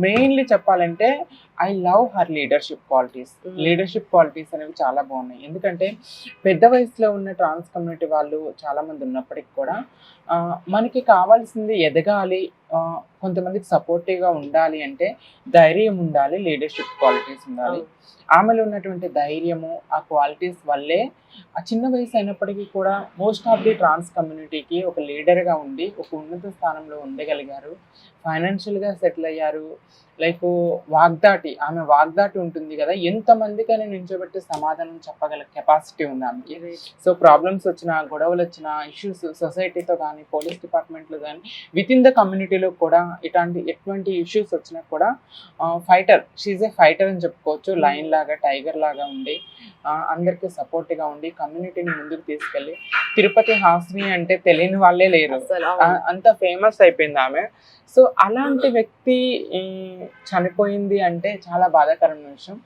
Mainly చెప్పాలంటే I love her leadership qualities అనేవి చాలా బాగున్నాయి. ఎందుకంటే పెద్ద వయసులో ఉన్న ట్రాన్స్ కమ్యూనిటీ వాళ్ళు చాలా మంది ఉన్నప్పటికి కూడా మనకి కావాల్సింది ఎదగాలి, కొంతమందికి సపోర్టివ్గా ఉండాలి అంటే ధైర్యం ఉండాలి, లీడర్షిప్ క్వాలిటీస్ ఉండాలి. ఆమెలో ఉన్నటువంటి ధైర్యము, ఆ క్వాలిటీస్ వల్లే ఆ చిన్న వయసు అయినప్పటికీ కూడా మోస్ట్ ఆఫ్ ది ట్రాన్స్ కమ్యూనిటీకి ఒక లీడర్గా ఉండి ఒక ఉన్నత స్థానంలో ఉండగలిగారు, ఫైనాన్షియల్గా సెటిల్ అయ్యారు. లైక్ ఆమె వాగ్దాటి ఉంటుంది కదా, ఎంతమందికైనా నించోబెట్టి సమాధానం చెప్పగల కెపాసిటీ ఉంది ఆమెకి. సో ప్రాబ్లమ్స్ వచ్చినా, గొడవలు వచ్చినా, ఇష్యూస్ సొసైటీతో కానీ, పోలీస్ డిపార్ట్మెంట్లో కానీ, విత్ ఇన్ ద కమ్యూనిటీలో కూడా ఎటువంటి ఇష్యూస్ వచ్చినా కూడా షీఈ్ ఏ ఫైటర్ అని చెప్పుకోవచ్చు. లైన్ లాగా, టైగర్ లాగా ఉండి అందరికీ సపోర్ట్గా ఉండి కమ్యూనిటీని ముందుకు తీసుకెళ్ళి, తిరుపతి హాసిని అంటే తెలియని వాళ్ళే లేరు, అంత ఫేమస్ అయిపోయింది ఆమె. సో అలాంటి వ్యక్తి చనిపోయింది అంటే చాలా బాధాకరమైన విషయం.